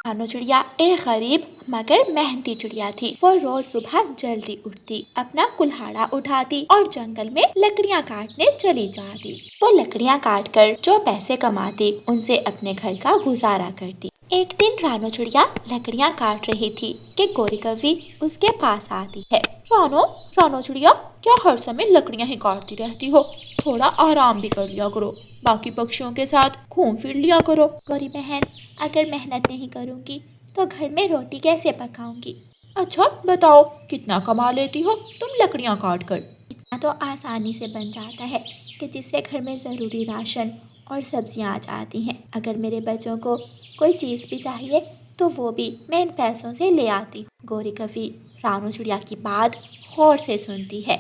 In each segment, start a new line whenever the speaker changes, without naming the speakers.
रानो चिड़िया एक गरीब मगर मेहनती चिड़िया थी। वो रोज सुबह जल्दी उठती, अपना कुल्हाड़ा उठाती और जंगल में लकड़ियाँ काटने चली जाती। वो लकड़ियाँ काट कर जो पैसे कमाती उनसे अपने घर का गुजारा करती। एक दिन रानो चिड़िया लकड़ियाँ काट रही थी कि गोरी कौवी उसके पास आती है। रानो रानो चिड़िया, क्या हर समय लकड़ियाँ ही काटती रहती हो? थोड़ा आराम भी कर लिया करो, बाकी पक्षियों के साथ घूम फिर लिया करो। गौरी बहन, अगर मेहनत नहीं करूँगी तो घर में रोटी कैसे पकाऊंगी? अच्छा बताओ, कितना कमा लेती हो तुम लकड़ियाँ काट कर? इतना तो आसानी से बन जाता है कि जिससे घर में ज़रूरी राशन और सब्जियाँ आ जाती हैं। अगर मेरे बच्चों को कोई चीज़ भी चाहिए तो वो भी मैं इन पैसों से ले आती हूँ। गोरी कौवी रानो चिड़िया की बात गौर से सुनती है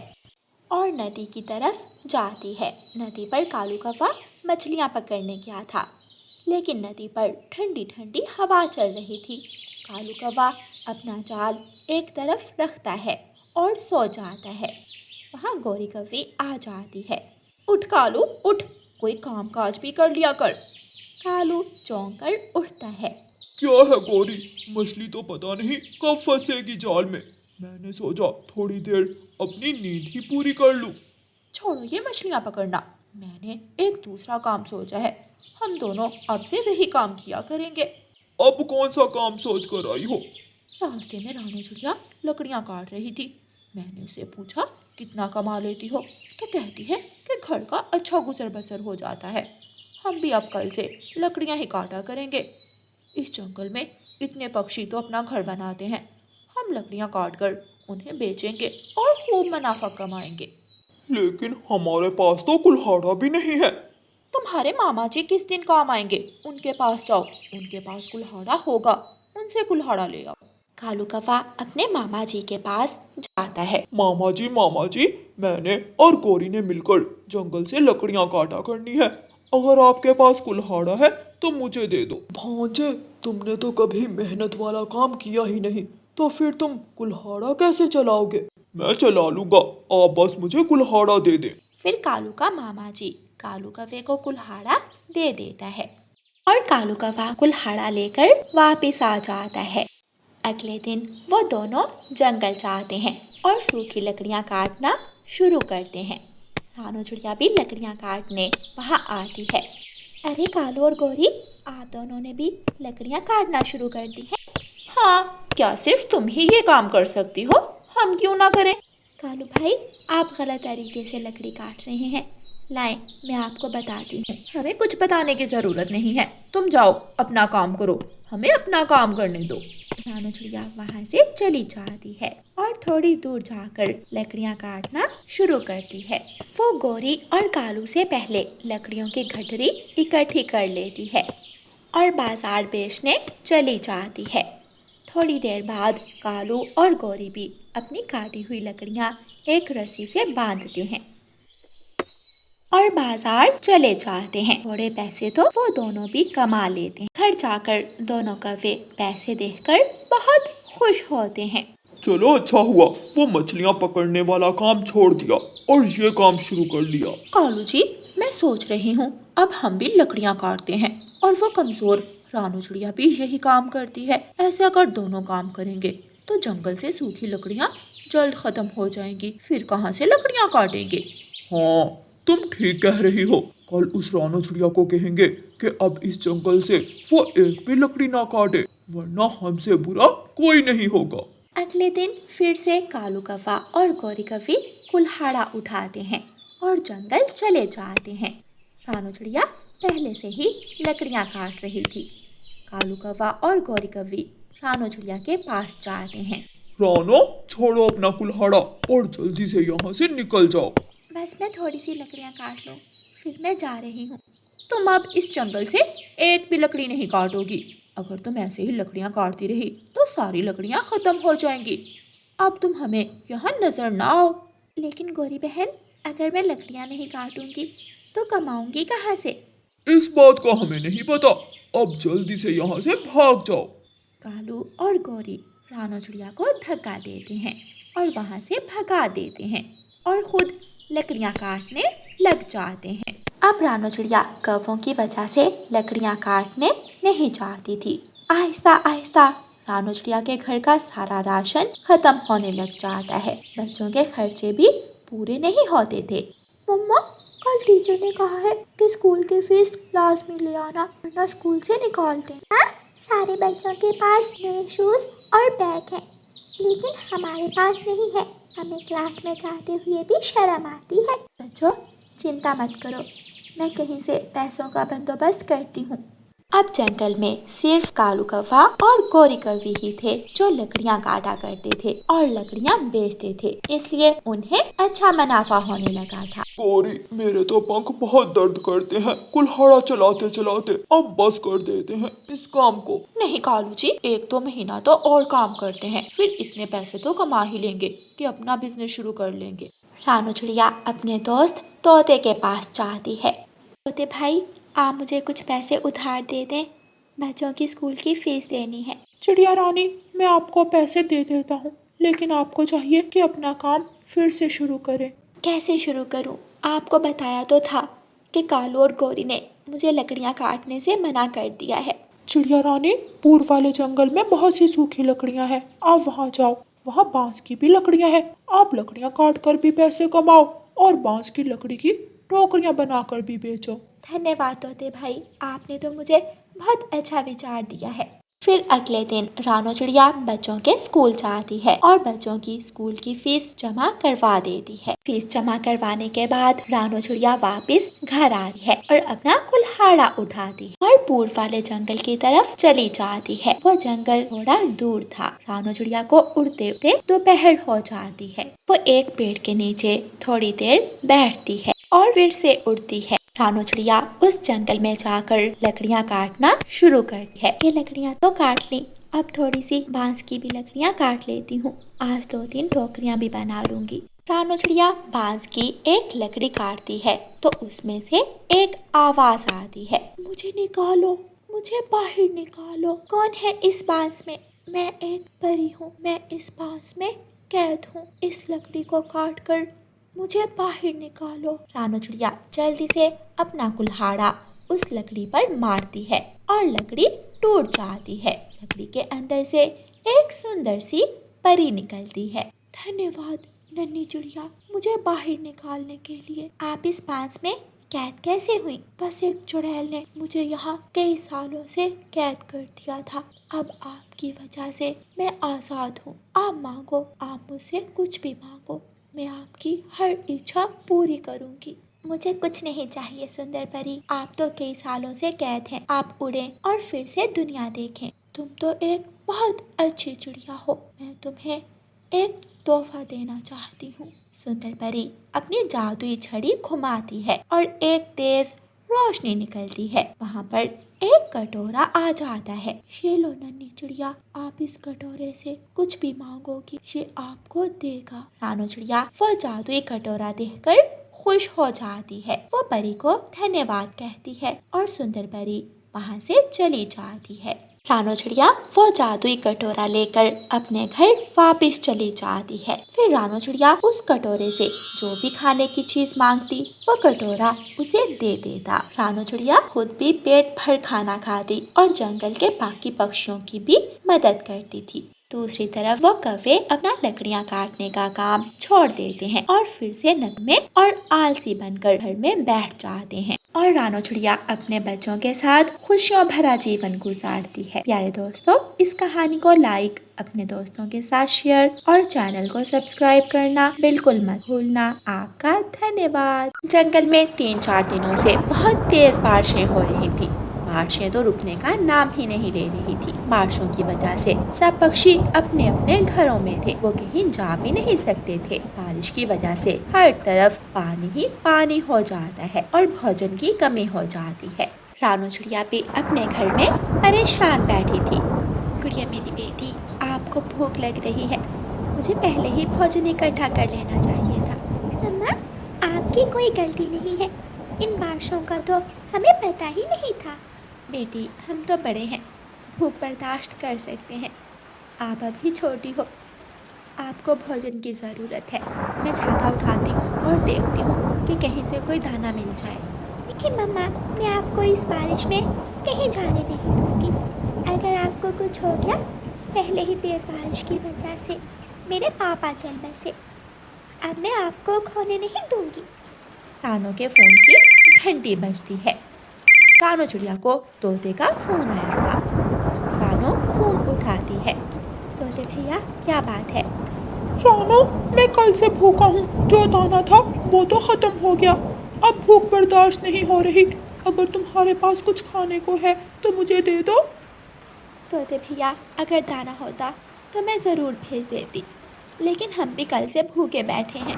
और नदी की तरफ जाती है। नदी पर कालू कौवा मछलियाँ पकड़ने गया था, लेकिन नदी पर ठंडी ठंडी हवा चल रही थी। कालू कौवा अपना जाल एक तरफ रखता है और सो जाता है। वहाँ गोरी कौवी आ जाती है। उठ कालू उठ, कोई काम काज भी कर लिया कर। कालू चौंक कर उठता है।
क्या है गौरी, मछली तो पता नहीं कब फंसेगी जाल में। मैंने सोचा थोड़ी देर अपनी नींद ही पूरी कर लूं।
छोड़ो ये मछलियाँ पकड़ना, मैंने एक दूसरा काम सोचा है। हम दोनों अब से वही काम किया करेंगे।
अब कौन सा काम सोच कर आई हो?
रास्ते में रानो चिड़िया लकड़ियाँ काट रही थी। मैंने उससे पूछा कितना कमा लेती हो, तो कहती है कि घर का अच्छा गुजर बसर हो जाता है। हम भी अब कल से लकड़ियाँ ही काटा करेंगे। इस जंगल में इतने पक्षी तो अपना घर बनाते हैं, हम लकड़ियाँ काट कर उन्हें बेचेंगे और खूब मुनाफा कमाएंगे।
लेकिन हमारे पास तो कुल्हाड़ा भी नहीं है।
तुम्हारे मामा जी किस दिन काम आएंगे, उनके पास जाओ, उनके पास कुल्हाड़ा होगा, उनसे कुल्हाड़ा ले आओ। कालू कौवा अपने मामा जी के पास जाता है।
मामा जी, मैंने और गौरी ने मिलकर जंगल से लकड़ियां काटा करनी है। अगर आपके पास कुल्हाड़ा है तो मुझे दे दो। भांजे, तुमने तो कभी मेहनत वाला काम किया ही नहीं, तो फिर तुम कुल्हाड़ा कैसे चलाओगे? मैं चला लूंगा, आप बस मुझे कुल्हाड़ा दे दे।
फिर कालू का मामा जी कालू कौवे को कुल्हाड़ा दे देता है और कालू कौवा कुल्हाड़ा लेकर वापस आ जाता है। अगले दिन वो दोनों जंगल जाते हैं और सूखी लकड़ियाँ काटना शुरू करते हैं। रानो चिड़िया भी लकड़ियाँ काटने वहाँ आती है। अरे कालू और गौरी, आप दोनों ने भी लकड़ियाँ काटना शुरू कर दी है? हाँ, क्या सिर्फ तुम ही ये काम कर सकती हो? हम क्यों ना करें? कालू भाई, आप गलत तरीके से लकड़ी काट रहे हैं। लाएं, मैं आपको बताती हूँ। हमें कुछ बताने की ज़रूरत नहीं है, तुम जाओ अपना काम करो, हमें अपना काम करने दो। रानो चिड़िया वहाँ से चली जाती है और थोड़ी दूर जाकर लकड़ियाँ काटना शुरू करती है। वो गौरी और कालू से पहले लकड़ियों की गठरी इकट्ठी कर लेती है और बाजार बेचने चली जाती है। थोड़ी देर बाद कालू और गौरी भी अपनी काटी हुई लकड़ियाँ एक रस्सी से बांधते हैं और बाजार चले जाते हैं। थोड़े पैसे तो वो दोनों भी कमा लेते हैं। घर जाकर दोनों कौवे पैसे देखकर बहुत खुश होते हैं।
चलो अच्छा हुआ, वो मछलियाँ पकड़ने वाला काम छोड़ दिया और ये काम शुरू कर लिया।
कालू जी, मैं सोच रही हूँ अब हम भी लकड़ियाँ काटते हैं और वो कमजोर रानो चिड़िया भी यही काम करती है। ऐसे अगर दोनों काम करेंगे तो जंगल से सूखी लकड़ियाँ जल्द खत्म हो जाएंगी, फिर कहाँ से लकड़ियाँ काटेंगे?
हाँ, तुम ठीक कह रही हो। कल उस रानो चिड़िया को कहेंगे कि अब इस जंगल से वो एक भी लकड़ी ना काटे, वरना हमसे बुरा कोई नहीं होगा।
अगले दिन फिर से कालू कौवा और गौरी कौवी कुल्हाड़ा उठाते हैं और जंगल चले जाते हैं। रानो चिड़िया पहले से ही लकड़ियाँ काट रही थी। कालू कौवा और गौरी कौवी रानो चिड़िया के पास जाते हैं।
रानो, छोड़ो अपना कुल्हाड़ा और जल्दी से यहाँ से निकल जाओ।
बस मैं थोड़ी सी लकड़ियाँ काट लूँ, फिर मैं जा रही हूँ। तुम अब इस जंगल से एक भी लकड़ी नहीं काटोगी। अगर तुम ऐसे ही लकड़ियाँ काटती रही तो सारी लकड़ियाँ खत्म हो जाएंगी। अब तुम हमें यहाँ नजर ना आओ। लेकिन गौरी बहन, अगर मैं लकड़ियाँ नहीं काटूंगी तो कमाऊंगी कहाँ से?
इस बात का हमें नहीं पता, अब जल्दी से यहाँ से भाग जाओ।
कालू और गौरी रानो चिड़िया को धक्का देते हैं और वहाँ से भगा देते हैं और खुद लकड़ियाँ काटने लग जाते हैं। अब रानो चिड़िया कौवों की वजह से लकड़ियाँ काटने नहीं चाहती थी। आहिस्ता आहिस्ता रानू चिड़िया के घर का सारा राशन खत्म होने लग जाता है। बच्चों के खर्चे भी पूरे नहीं होते थे। मम्मा, कल टीचर ने कहा है कि स्कूल की फीस लास्ट में ले आना वरना स्कूल से निकाल दें। हाँ, सारे बच्चों के पास नए शूज और बैग है, लेकिन हमारे पास नहीं है। हमें क्लास में जाते हुए भी शर्म आती है। बच्चों, चिंता मत करो, मैं कहीं से पैसों का बंदोबस्त करती हूँ। अब जंगल में सिर्फ कालू कौवा और गोरी कौवी ही थे जो लकड़ियाँ काटा करते थे और लकड़ियाँ बेचते थे, इसलिए उन्हें अच्छा मुनाफा होने लगा था।
गोरी, मेरे तो पंख बहुत दर्द करते हैं, कुल्हाड़ा चलाते चलाते। अब बस कर देते हैं इस काम को।
नहीं कालू जी, 1-2 महीना तो और काम करते हैं, फिर इतने पैसे तो कमा ही लेंगे कि अपना बिजनेस शुरू कर लेंगे। रानू चिड़िया अपने दोस्त तोते के पास जाती है। तोते भाई, आप मुझे कुछ पैसे उधार दे दें, बच्चों की स्कूल की फीस देनी है।
चिड़िया रानी, मैं आपको पैसे दे देता हूँ, लेकिन आपको चाहिए कि अपना काम फिर से शुरू करें।
कैसे शुरू करूं? आपको बताया तो था कि कालू और गौरी ने मुझे लकड़ियां काटने से मना कर दिया है।
चिड़िया रानी, पूर्व वाले जंगल में बहुत सी सूखी लकड़ियाँ हैं, आप वहाँ जाओ, वहाँ बांस की भी लकड़ियाँ हैं। आप लकड़ियाँ काट कर भी पैसे कमाओ और बांस की लकड़ी की टोकरियाँ बनाकर भी बेचो।
धन्यवाद तोते भाई, आपने तो मुझे बहुत अच्छा विचार दिया है। फिर अगले दिन रानू चिड़िया बच्चों के स्कूल जाती है और बच्चों की स्कूल की फीस जमा करवा देती है। फीस जमा करवाने के बाद रानू चिड़िया वापस घर आ रही है और अपना कुल्हाड़ा उठाती है और पूर्व वाले जंगल की तरफ चली जाती है। वो जंगल थोड़ा दूर था। रानू चिड़िया को उड़ते उड़ते दोपहर हो जाती है। वो एक पेड़ के नीचे थोड़ी देर बैठती है और फिर से उड़ती है। रानू चिड़िया उस जंगल में जाकर लकड़ियाँ काटना शुरू करती है। ये लकड़ियाँ तो काट ली, अब थोड़ी सी बांस की भी लकड़ियाँ काट लेती हूँ। आज 2-3 टोकरियाँ भी बना लूंगी। रानू चिड़िया बांस की एक लकड़ी काटती है तो उसमें से एक आवाज आती है, मुझे निकालो, मुझे बाहर निकालो। कौन है इस बांस में? मैं एक परी हूँ, मैं इस बांस में कैद हूँ। इस लकड़ी को काट कर मुझे बाहर निकालो। रानू चिड़िया जल्दी से अपना कुल्हाड़ा उस लकड़ी पर मारती है और लकड़ी टूट जाती है। लकड़ी के अंदर से एक सुंदर सी परी निकलती है। धन्यवाद नन्ही चिड़िया, मुझे बाहर निकालने के लिए। आप इस बांस में कैद कैसे हुई? बस एक चुड़ैल ने मुझे यहाँ कई सालों से कैद कर दिया था। अब आपकी वजह से मैं आजाद हूँ। आप मांगो, आप मुझसे कुछ भी मांगो, मैं आपकी हर इच्छा पूरी करूंगी। मुझे कुछ नहीं चाहिए सुंदर परी, आप तो कई सालों से कैद हैं। आप उड़ें और फिर से दुनिया देखें। तुम तो एक बहुत अच्छी चिड़िया हो। मैं तुम्हें एक तोहफा देना चाहती हूँ। सुंदर परी अपनी जादुई छड़ी घुमाती है और एक तेज रोशनी निकलती है। वहाँ पर एक कटोरा आ जाता है। ये लो नन्ही चिड़िया, आप इस कटोरे से कुछ भी मांगोगी, ये आपको देगा। रानू चिड़िया वो जादुई कटोरा देखकर खुश हो जाती है। वो परी को धन्यवाद कहती है और सुंदर परी वहाँ से चली जाती है। रानू चिड़िया वो जादुई कटोरा लेकर अपने घर वापस चली जाती है। फिर रानू चिड़िया उस कटोरे से जो भी खाने की चीज मांगती वो कटोरा उसे दे देता। रानू चिड़िया खुद भी पेट भर खाना खाती और जंगल के बाकी पक्षियों की भी मदद करती थी। दूसरी तरफ वो कौवे अपना लकड़ियाँ काटने का काम छोड़ देते हैं और फिर से नगमे और आलसी बनकर घर में बैठ जाते हैं और रानू चिड़िया अपने बच्चों के साथ खुशियों भरा जीवन गुजारती है। प्यारे दोस्तों, इस कहानी को लाइक, अपने दोस्तों के साथ शेयर और चैनल को सब्सक्राइब करना बिल्कुल मत भूलना। आपका धन्यवाद। जंगल में 3-4 दिनों से बहुत तेज बारिशें हो रही थी। बारिशें तो रुकने का नाम ही नहीं ले रही थी। बारिशों की वजह से सब पक्षी अपने अपने घरों में थे, वो कहीं जा भी नहीं सकते थे। बारिश की वजह से हर तरफ पानी ही पानी हो जाता है और भोजन की कमी हो जाती है। रानू चिड़िया भी अपने घर में परेशान बैठी थी। गुड़िया मेरी बेटी, आपको भूख लग रही है, मुझे पहले ही भोजन इकट्ठा कर लेना चाहिए था। मम्मा, आपकी कोई गलती नहीं है, इन बारिशों का तो हमें पता ही नहीं था। बेटी, हम तो बड़े हैं, भूख बर्दाश्त कर सकते हैं, आप अभी छोटी हो, आपको भोजन की ज़रूरत है। मैं छाता उठाती हूँ और देखती हूँ कि कहीं से कोई दाना मिल जाए। कि मम्मा, मैं आपको इस बारिश में कहीं जाने नहीं दूंगी। अगर आपको कुछ हो गया, पहले ही तेज़ बारिश की वजह से मेरे पापा चल बसे। अब मैं आपको खोने नहीं दूंगी। रानो के फ़ोन की घंटी बजती है। रानो चिड़िया को तोते का फ़ोन आया था। रानो फ़ोन उठाती है। तोते भैया, क्या बात है?
रानो, मैं कल से भूखा हूँ। जो दाना था वो तो खत्म हो गया। अब भूख बर्दाश्त नहीं हो रही। अगर तुम्हारे पास कुछ खाने को है तो मुझे दे दो।
तोते भैया, अगर दाना होता तो मैं ज़रूर भेज देती, लेकिन हम भी कल से भूखे बैठे हैं।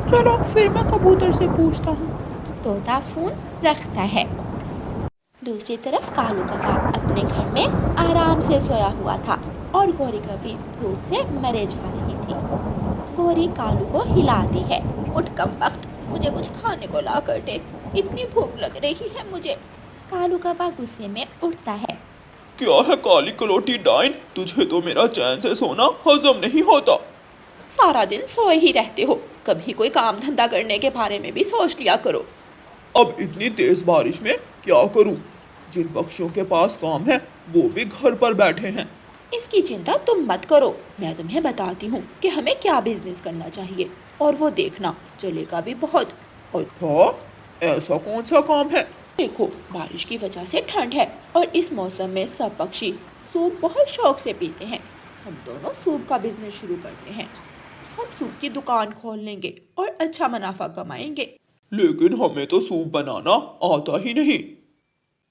चलो फिर मैं कबूतर से पूछता हूँ।
तोता फ़ोन रखता है। दूसरी तरफ कालू कौवा अपने घर में आराम से सोया हुआ था और गोरी कभी भूख से मरे जा रही थी। गोरी कालू को हिलाती है। उठ कमबख्त, मुझे कुछ खाने को ला कर दे, इतनी भूख लग रही है मुझे। कालू कौवा गुस्से में उठता है।
क्या है काली कलोटी डाइन, तुझे तो मेरा चैन से सोना हजम नहीं होता।
सारा दिन सोए ही रहते हो, कभी कोई काम धंधा करने के बारे में भी सोच लिया करो।
अब इतनी तेज बारिश में क्या करूं? जिन पक्षियों के पास काम है वो भी घर पर बैठे हैं।
इसकी चिंता तुम मत करो, मैं तुम्हें बताती हूँ कि हमें क्या बिजनेस करना चाहिए, और वो देखना चलेगा भी बहुत।
अच्छा, ऐसा कौन सा काम है?
देखो, बारिश की वजह से ठंड है और इस मौसम में सब पक्षी सूप बहुत शौक से पीते हैं। हम दोनों सूप का बिजनेस शुरू करते हैं। हम सूप की दुकान खोल लेंगे और अच्छा मुनाफा कमाएंगे।
लेकिन हमें तो सूप बनाना आता ही नहीं।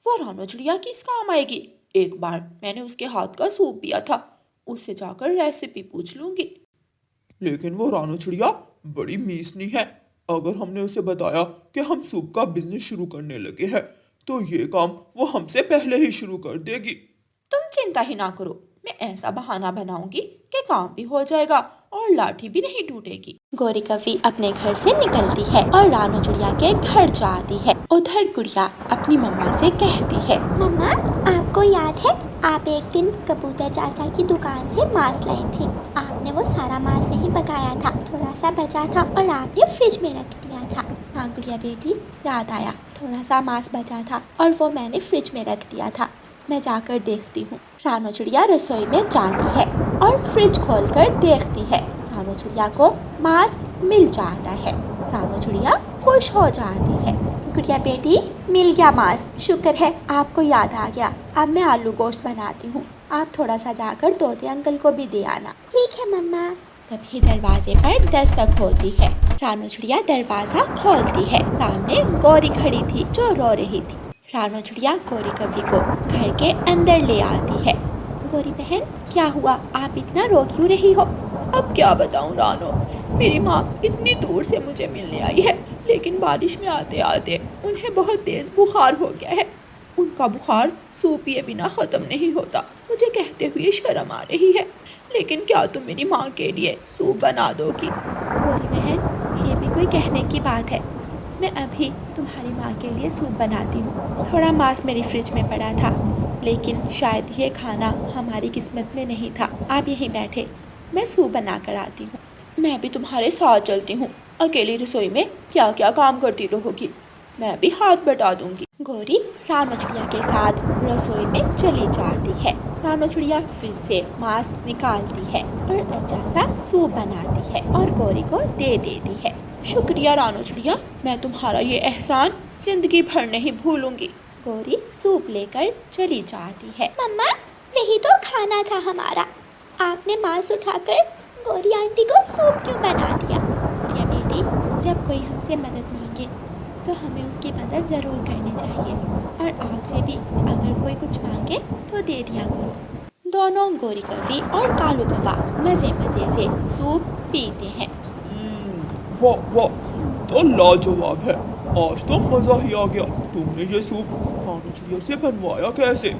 वो रानो चिड़िया किस काम आएगी? एक बार मैंने उसके हाथ का सूप पिया था, उससे जाकर रेसिपी पूछ लूंगी।
लेकिन वो रानू चिड़िया बड़ी मीसनी है। अगर हमने उसे बताया कि हम सूप का बिजनेस शुरू करने लगे हैं तो ये काम वो हमसे पहले ही शुरू कर देगी।
तुम चिंता ही ना करो, मैं ऐसा बहाना बनाऊंगी कि काम भी हो जाएगा और लाठी भी नहीं टूटेगी। गोरी कौवी अपने घर से निकलती है और रानो चिड़िया के घर जाती है। उधर गुड़िया अपनी मम्मा से कहती है, मम्मा, आपको याद है आप एक दिन कबूतर चाचा की दुकान से मांस लाई थी। आपने वो सारा मांस नहीं पकाया था, थोड़ा सा बचा था और आपने फ्रिज में रख दिया था। हाँ गुड़िया बेटी, याद आया, थोड़ा सा मांस बचा था और वो मैंने फ्रिज में रख दिया था। मैं जाकर देखती हूँ। रानो चिड़िया रसोई में जाती है और फ्रिज खोलकर देखती है। रानो चिड़िया को मांस मिल जाता है। रानो चिड़िया खुश हो जाती है। गुड़िया बेटी, मिल गया मांस, शुक्र है आपको याद आ गया। अब मैं आलू गोश्त बनाती हूँ, आप थोड़ा सा जाकर तोते अंकल को भी दे आना। ठीक है मम्मा। तभी दरवाजे पर दस्तक होती है। रानो चिड़िया दरवाजा खोलती है। सामने गौरी खड़ी थी जो रो रही थी। रानो चिड़िया गौरी कौवी को घर के अंदर ले आती है। गौरी बहन, क्या हुआ, आप इतना रो क्यों रही हो? अब क्या बताऊं रानो, मेरी माँ इतनी दूर से मुझे मिलने आई है, लेकिन बारिश में आते आते उन्हें बहुत तेज बुखार हो गया है। उनका बुखार सूप पिए बिना ख़त्म नहीं होता। मुझे कहते हुए शर्म आ रही है, लेकिन क्या तुम मेरी माँ के लिए सूप बना दोगी? गौरी बहन, ये भी कोई कहने की बात है। मैं अभी तुम्हारी माँ के लिए सूप बनाती हूँ। थोड़ा मांस मेरी फ्रिज में पड़ा था, लेकिन शायद ये खाना हमारी किस्मत में नहीं था। आप यहीं बैठे, मैं सूप बना कर आती हूँ। मैं भी तुम्हारे साथ चलती हूँ। अकेली रसोई में क्या क्या काम करती रहोगी, मैं भी हाथ बटा दूंगी। गौरी रानो चिड़िया के साथ रसोई में चली जाती है। रानो चिड़िया फिर से मांस निकालती है और अच्छा सा सूप बनाती है और गौरी को दे देती है। शुक्रिया रानो चिड़िया, मैं तुम्हारा ये एहसान जिंदगी भर नहीं भूलूंगी। गौरी सूप लेकर चली जाती है। मम्मा, यही तो खाना था हमारा, आपने मांस उठाकर गौरी आंटी को सूप क्यों बना दिया? प्रिया बेटी, जब कोई हमसे मदद मांगे तो हमें उसकी मदद ज़रूर करनी चाहिए, और आपसे भी अगर कोई कुछ मांगे तो दे दिया करो। दोनों गोरी कौवी और कालू कौवा मज़े मज़े से सूप पीते हैं।
वाह वाह, तो लाजवाब है। आज तो मज़ा ही आ गया। तुमने ये सूप रानू चिड़िया से बनवाया कैसे?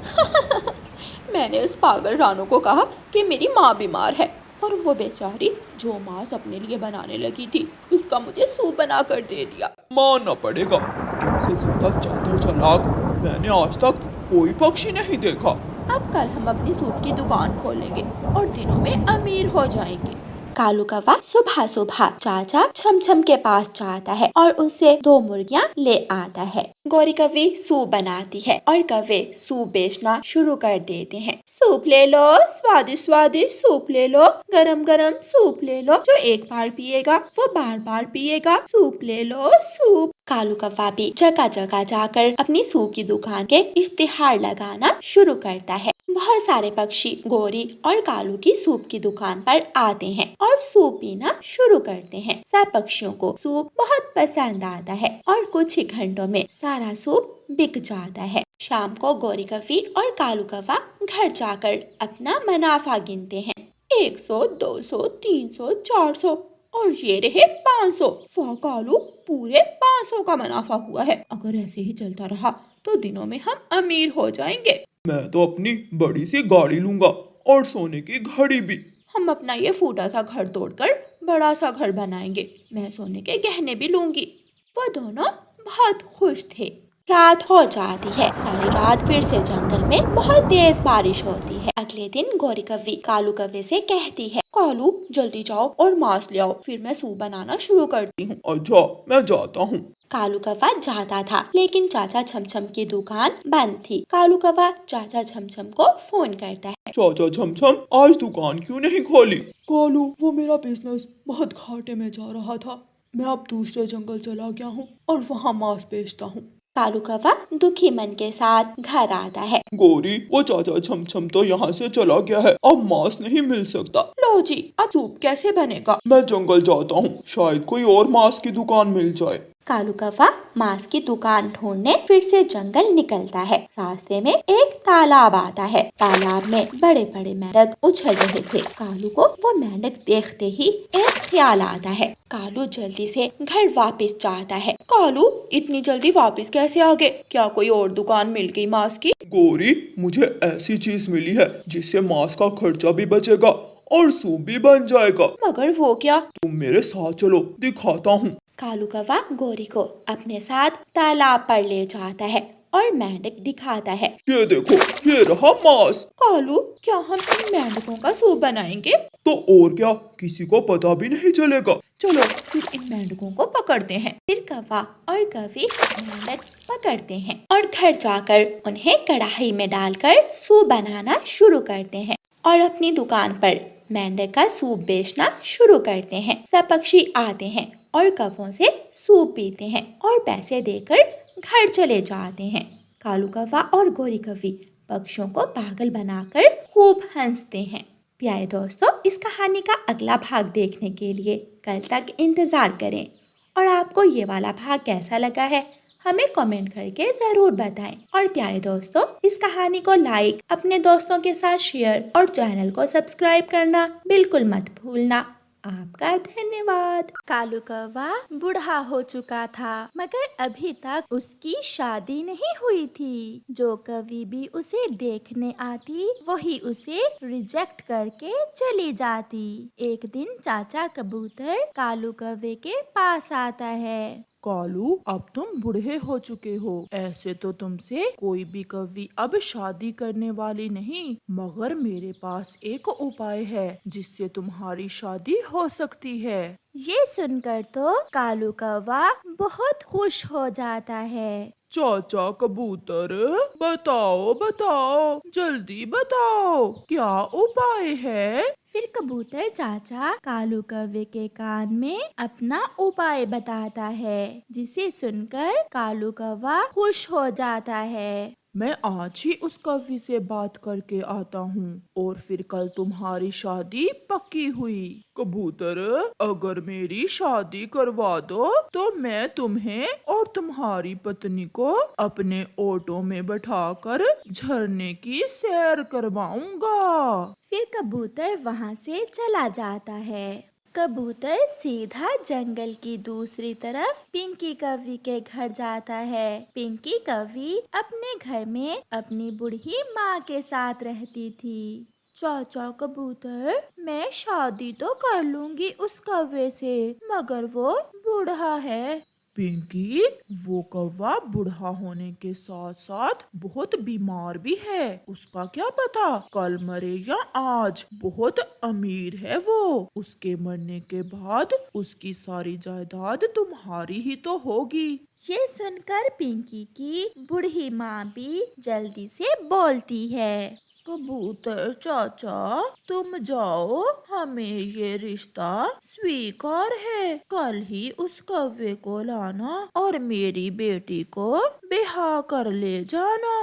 मैंने उस पागल रानू को कहा कि मेरी माँ बीमार है, और वो बेचारी जो मांस अपने लिए बनाने लगी थी उसका मुझे सूप बना कर दे दिया।
मानना पड़ेगा, तुमसे ज्यादा चातर चालाक मैंने आज तक कोई पक्षी नहीं देखा।
अब कल हम अपनी सूप की दुकान खोलेंगे और दिनों में अमीर हो जाएंगे। कालू कौवा सुबह सुबह चाचा छमछम के पास जाता है और उसे 2 मुर्गियाँ ले आता है। गौरी कौवी सूप बनाती है और कौवे सूप बेचना शुरू कर देते हैं। सूप ले लो, स्वादिष्ट स्वादिष्ट सूप ले लो, गरम गरम सूप ले लो, जो एक बार पिएगा वो बार बार पिएगा, सूप ले लो सूप। कालू कौवा भी जगह जगह जाकर अपनी सूप की दुकान के इश्तिहार लगाना शुरू करता है। बहुत सारे पक्षी गौरी और कालू की सूप की दुकान पर आते हैं और सूप पीना शुरू करते हैं। सब पक्षियों को सूप बहुत पसंद आता है और कुछ ही घंटों में सारा सूप बिक जाता है। शाम को गौरी कौवी और कालू कौवा घर जाकर अपना मुनाफा गिनते हैं। 100, 200, 300, 400 और ये रहे 500। वाह कालू, पूरे 500 का मुनाफा हुआ है। अगर ऐसे ही चलता रहा तो दिनों में हम अमीर हो जाएंगे।
मैं तो अपनी बड़ी सी गाड़ी लूंगा और सोने की घड़ी भी।
हम अपना ये फूटा सा घर तोड़कर बड़ा सा घर बनाएंगे। मैं सोने के गहने भी लूंगी। वो दोनों बहुत खुश थे। रात हो जाती है। सारी रात फिर से जंगल में बहुत तेज बारिश होती है। अगले दिन गौरी कौवी कालू कौवे से कहती है, कालू जल्दी जाओ और मांस ले आओ, फिर मैं सूप बनाना शुरू करती हूँ।
अच्छा, मैं जाता हूँ।
कालू कौवा जाता था, लेकिन चाचा छमछम की दुकान बंद थी। कालू कौवा चाचा छमछम को फोन करता है।
चाचा छमछम, आज दुकान क्यों नहीं खोली? कालू, वो मेरा बिजनेस बहुत घाटे में जा रहा था। मैं अब दूसरे जंगल चला गया हूँ और वहाँ मांस बेचता हूँ।
कालू कौवा दुखी मन के साथ घर आता है।
गौरी, वो चाचा छमछम तो यहाँ से चला गया है, अब मांस नहीं मिल सकता।
लो जी, अब सूप कैसे बनेगा?
मैं जंगल जाता हूँ, शायद कोई और मांस की दुकान मिल जाए।
कालू कौवा मांस की दुकान ढूंढने फिर से जंगल निकलता है। रास्ते में एक तालाब आता है। तालाब में बड़े बड़े मेंढक उछल रहे थे। कालू को वो मेंढक देखते ही एक ख्याल आता है। कालू जल्दी से घर वापस जाता है। कालू, इतनी जल्दी वापस कैसे आ गए? क्या कोई और दुकान मिल गई मांस की?
गौरी, मुझे ऐसी चीज मिली है जिससे मांस का खर्चा भी बचेगा और सूप भी बन जाएगा।
मगर वो क्या?
तुम मेरे साथ चलो, दिखाता हूँ।
कालू कौवा गौरी को अपने साथ तालाब पर ले जाता है और मेंढक दिखाता है।
ये देखो, ये रहा मांस।
कालू, क्या हम इन मेंढकों का सूप बनाएंगे?
तो और क्या, किसी को पता भी नहीं चलेगा।
चलो फिर इन मेंढकों को पकड़ते हैं। फिर कौवा और कौवी मेंढक पकड़ते हैं और घर जाकर उन्हें कढ़ाई में डालकर सूप बनाना शुरू करते हैं और अपनी दुकान पर मेंढक का सूप बेचना शुरू करते हैं। सब पक्षी आते हैं और कौवों से सूप पीते हैं और पैसे देकर घर चले जाते हैं। कालू कौवा और गौरी कौवी पक्षियों को पागल बनाकर खूब हंसते हैं। प्यारे दोस्तों, इस कहानी का अगला भाग देखने के लिए कल तक इंतजार करें। और आपको ये वाला भाग कैसा लगा है हमें कमेंट करके जरूर बताएं। और प्यारे दोस्तों, इस कहानी को लाइक, अपने दोस्तों के साथ शेयर और चैनल को सब्सक्राइब करना बिल्कुल मत भूलना। आपका धन्यवाद। कालू कौवा बूढ़ा हो चुका था, मगर अभी तक उसकी शादी नहीं हुई थी। जो कभी भी उसे देखने आती वही उसे रिजेक्ट करके चली जाती। एक दिन चाचा कबूतर कालू कौवे के पास आता है।
कालू, अब तुम बूढ़े हो चुके हो, ऐसे तो तुमसे कोई भी कवि अब शादी करने वाली नहीं, मगर मेरे पास एक उपाय है जिससे तुम्हारी शादी हो सकती है।
ये सुनकर तो कालू कौवा बहुत खुश हो जाता है।
चाचा कबूतर, बताओ बताओ, जल्दी बताओ, क्या उपाय है?
फिर कबूतर चाचा कालू कौवे के कान में अपना उपाय बताता है, जिसे सुनकर कालू कौवा खुश हो जाता है।
मैं आज ही उस कवि से बात करके आता हूँ और फिर कल तुम्हारी शादी पक्की हुई। कबूतर, अगर मेरी शादी करवा दो तो मैं तुम्हें और तुम्हारी पत्नी को अपने ऑटो में बैठाकर झरने की सैर करवाऊंगा।
फिर कबूतर वहाँ से चला जाता है। कबूतर सीधा जंगल की दूसरी तरफ पिंकी कौवी के घर जाता है। पिंकी कौवी अपने घर में अपनी बूढ़ी माँ के साथ रहती थी। चाचा कबूतर, मैं शादी तो कर लूंगी उस कौवे से, मगर वो बूढ़ा है।
पिंकी, वो कौवा बूढ़ा होने के साथ साथ बहुत बीमार भी है। उसका क्या पता कल मरे या आज। बहुत अमीर है वो। उसके मरने के बाद उसकी सारी जायदाद तुम्हारी ही तो होगी।
ये सुनकर पिंकी की बूढ़ी माँ भी जल्दी से बोलती है।
कबूतर चाचा, तुम जाओ, हमें ये रिश्ता स्वीकार है। कल ही उस कौवे को लाना और मेरी बेटी को ब्याह कर ले जाना।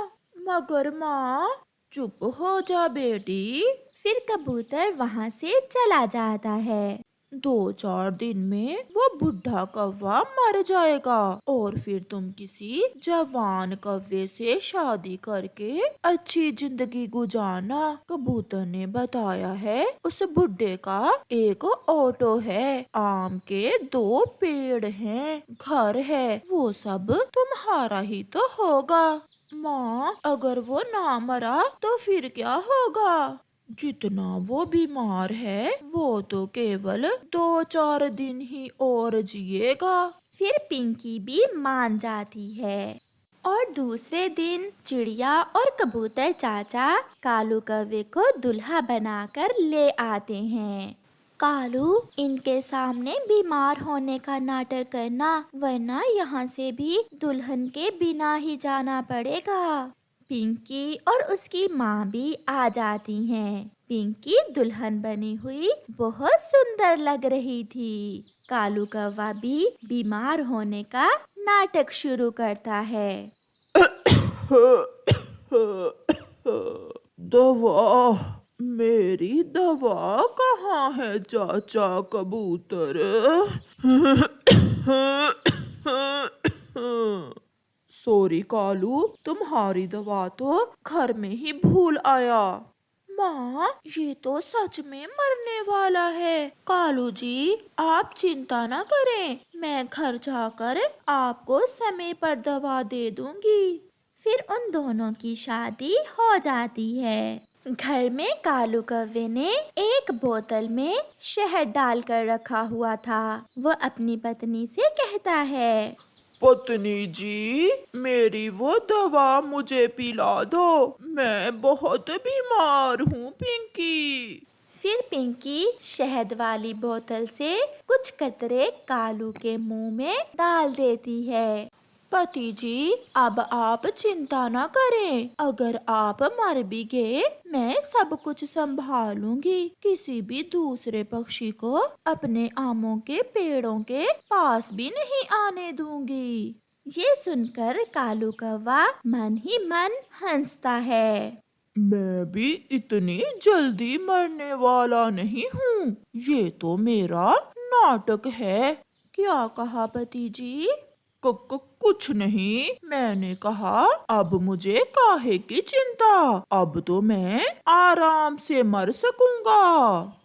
मगर माँ, चुप हो जा बेटी।
फिर कबूतर वहाँ से चला जाता है।
2-4 दिन में वो बुढ़ा कौवा मर जाएगा और फिर तुम किसी जवान कौवे से शादी करके अच्छी जिंदगी गुजारना। कबूतर ने बताया है उस बुढ़े का एक ऑटो है, आम के 2 पेड़ हैं, घर है, वो सब तुम्हारा ही तो होगा। माँ, अगर वो ना मरा तो फिर क्या होगा? जितना वो बीमार है वो तो केवल 2-4 दिन ही और जिएगा।
फिर पिंकी भी मान जाती है और दूसरे दिन चिड़िया और कबूतर चाचा कालू कौवे को दुल्हा बनाकर ले आते हैं। कालू, इनके सामने बीमार होने का नाटक करना, वरना यहाँ से भी दुल्हन के बिना ही जाना पड़ेगा। पिंकी और उसकी माँ भी आ जाती हैं। पिंकी दुल्हन बनी हुई बहुत सुंदर लग रही थी। कालू कौवा भी बीमार होने का नाटक शुरू करता है।
दवा, मेरी दवा कहाँ है चाचा कबूतर? सॉरी कालू, तुम्हारी दवा तो घर में ही भूल आया। माँ, ये तो सच में मरने वाला है। कालू जी, आप चिंता न करें, मैं घर जाकर आपको समय पर दवा दे दूंगी।
फिर उन दोनों की शादी हो जाती है। घर में कालू कौवे ने एक बोतल में शहद डालकर रखा हुआ था। वो अपनी पत्नी से कहता है,
पत्नी जी, मेरी वो दवा मुझे पिला दो, मैं बहुत बीमार हूँ पिंकी।
फिर पिंकी शहद वाली बोतल से कुछ कतरे कालू के मुंह में डाल देती है।
पति जी, अब आप चिंता न करें, अगर आप मर भी गए मैं सब कुछ संभालूंगी। किसी भी दूसरे पक्षी को अपने आमों के पेड़ों के पास भी नहीं आने दूंगी।
ये सुनकर कालू कौवा मन ही मन हंसता है।
मैं भी इतनी जल्दी मरने वाला नहीं हूँ, ये तो मेरा नाटक है। क्या कहा पति जी? कुछ नहीं, मैंने कहा अब मुझे काहे की चिंता, अब तो मैं आराम से मर सकूंगा।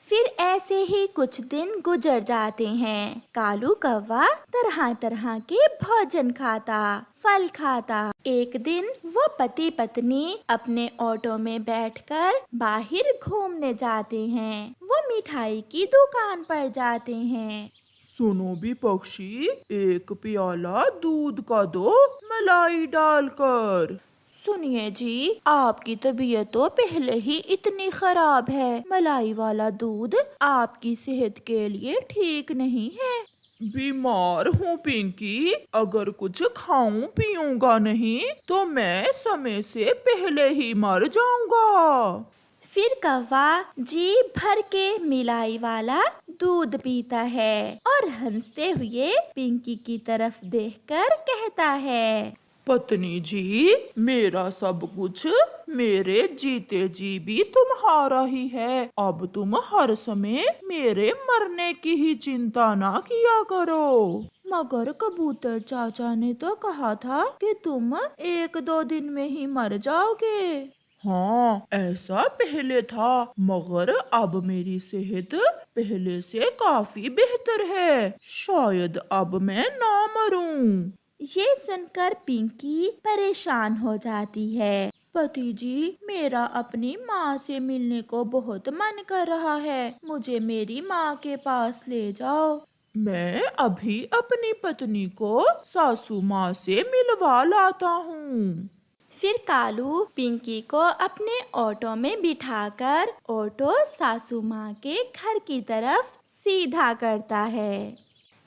फिर ऐसे ही कुछ दिन गुजर जाते हैं। कालू कौवा तरह तरह के भोजन खाता, फल खाता। एक दिन वो पति पत्नी अपने ऑटो में बैठकर बाहर घूमने जाते हैं। वो मिठाई की दुकान पर जाते हैं।
सुनो भी पक्षी, एक प्याला दूध का दो, मलाई डालकर। सुनिए जी, आपकी तबीयत तो पहले ही इतनी खराब है, मलाई वाला दूध आपकी सेहत के लिए ठीक नहीं है। बीमार हूँ पिंकी, अगर कुछ खाऊं पीऊंगा नहीं तो मैं समय से पहले ही मर जाऊंगा।
फिर कौवा जी भर के मिलाई वाला दूध पीता है और हंसते हुए पिंकी की तरफ देखकर कहता है,
पत्नी जी, मेरा सब कुछ मेरे जीते जी भी तुम्हारा ही है। अब तुम हर समय मेरे मरने की ही चिंता ना किया करो। मगर कबूतर चाचा ने तो कहा था कि तुम 1-2 दिन में ही मर जाओगे। हाँ, ऐसा पहले था, मगर अब मेरी सेहत पहले से काफी बेहतर है, शायद अब मैं ना मरूं।
ये सुनकर पिंकी परेशान हो जाती है।
पति जी, मेरा अपनी माँ से मिलने को बहुत मन कर रहा है, मुझे मेरी माँ के पास ले जाओ। मैं अभी अपनी पत्नी को सासू माँ से मिलवा लाता हूँ।
फिर कालू पिंकी को अपने ऑटो में बिठाकर ऑटो सासू माँ के घर की तरफ सीधा करता है।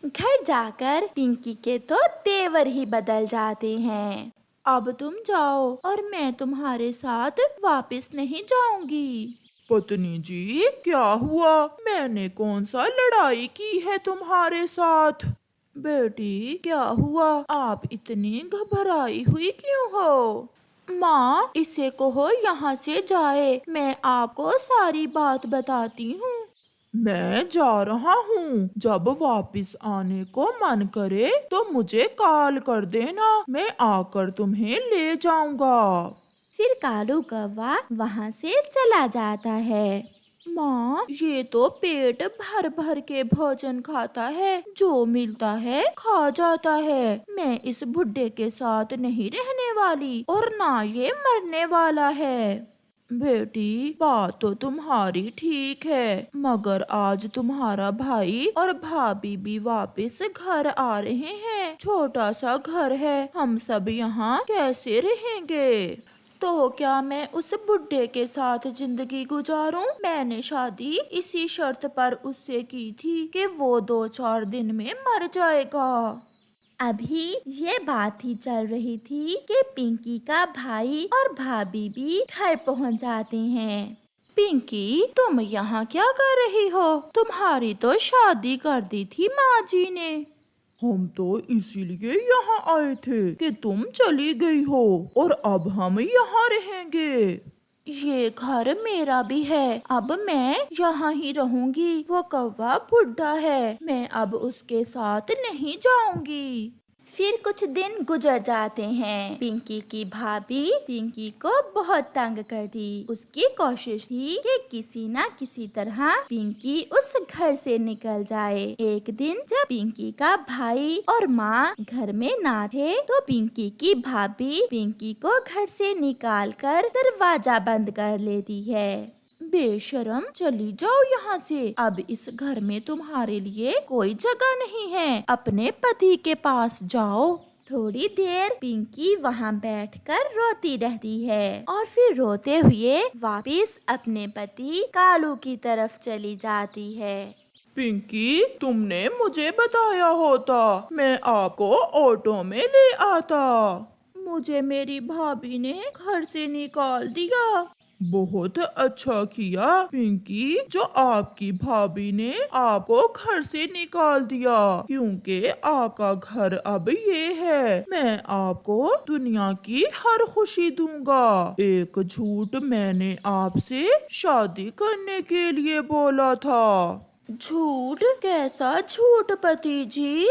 घर जाकर पिंकी के तो तेवर ही बदल जाते हैं। अब तुम जाओ और मैं तुम्हारे साथ वापस नहीं जाऊंगी।
पत्नी जी, क्या हुआ? मैंने कौन सा लड़ाई की है तुम्हारे साथ? बेटी, क्या हुआ? आप इतनी घबराई हुई क्यों हो? माँ, इसे कहो यहाँ से जाए, मैं आपको सारी बात बताती हूँ। मैं जा रहा हूँ। जब वापस आने को मन करे तो मुझे कॉल कर देना, मैं आकर तुम्हें ले जाऊंगा।
फिर कालू कौवा वहाँ से चला जाता है। माँ, ये तो पेट भर भर के भोजन खाता है, जो मिलता है खा जाता है। मैं इस बुड्ढे के साथ नहीं रहने वाली और ना ये मरने वाला है। बेटी, बात तो तुम्हारी ठीक है, मगर आज तुम्हारा भाई और भाभी भी वापस घर आ रहे हैं। छोटा सा घर है, हम सब यहाँ कैसे रहेंगे? तो क्या मैं उस बुड्ढे के साथ जिंदगी गुजारूं? मैंने शादी इसी शर्त पर उससे की थी कि वो 2-4 दिन में मर जाएगा। अभी ये बात ही चल रही थी कि पिंकी का भाई और भाभी भी घर पहुंच जाते हैं। पिंकी, तुम यहाँ क्या कर रही हो? तुम्हारी तो शादी कर दी थी माँ जी ने।
हम तो इसीलिए यहाँ आए थे कि तुम चली गई हो और अब हम यहाँ रहेंगे।
ये घर मेरा भी है, अब मैं यहाँ ही रहूंगी। वो कौवा बुढ़ा है, मैं अब उसके साथ नहीं जाऊंगी। फिर कुछ दिन गुजर जाते हैं। पिंकी की भाभी पिंकी को बहुत तंग करती। उसकी कोशिश थी कि किसी ना किसी तरह पिंकी उस घर से निकल जाए। एक दिन जब पिंकी का भाई और माँ घर में ना थे तो पिंकी की भाभी पिंकी को घर से निकालकर दरवाजा बंद कर लेती है। बेशरम, चली जाओ यहाँ से, अब इस घर में तुम्हारे लिए कोई जगह नहीं है, अपने पति के पास जाओ। थोड़ी देर पिंकी वहाँ बैठकर रोती रहती है और फिर रोते हुए वापस अपने पति कालू की तरफ चली जाती है।
पिंकी, तुमने मुझे बताया होता, मैं आपको ऑटो में ले आता। मुझे मेरी भाभी ने घर से निकाल दिया। बहुत अच्छा किया पिंकी, जो आपकी भाभी ने आपको घर से निकाल दिया, क्योंकि आपका घर अब ये है। मैं आपको दुनिया की हर खुशी दूंगा। एक झूठ मैंने आपसे शादी करने के लिए बोला था। झूठ? कैसा झूठ पति जी?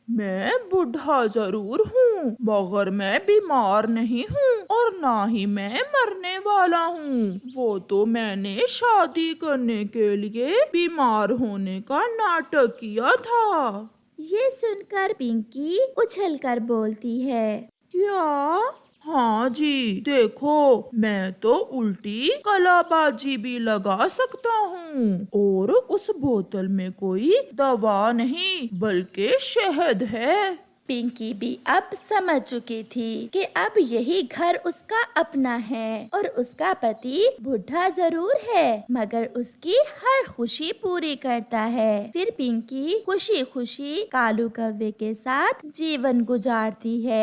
मैं बुढ़ा जरूर हूँ, मगर मैं बीमार नहीं हूँ और ना ही मैं मरने वाला हूँ। वो तो मैंने शादी करने के लिए बीमार होने का नाटक किया था।
ये सुनकर पिंकी उछलकर बोलती है,
क्या? हाँ जी, देखो, मैं तो उल्टी कलाबाजी भी लगा सकता हूँ और उस बोतल में कोई दवा नहीं बल्कि शहद है।
पिंकी भी अब समझ चुकी थी कि अब यही घर उसका अपना है और उसका पति बुढ़ा जरूर है मगर उसकी हर खुशी पूरी करता है। फिर पिंकी खुशी खुशी कालू कौवे के साथ जीवन गुजारती है।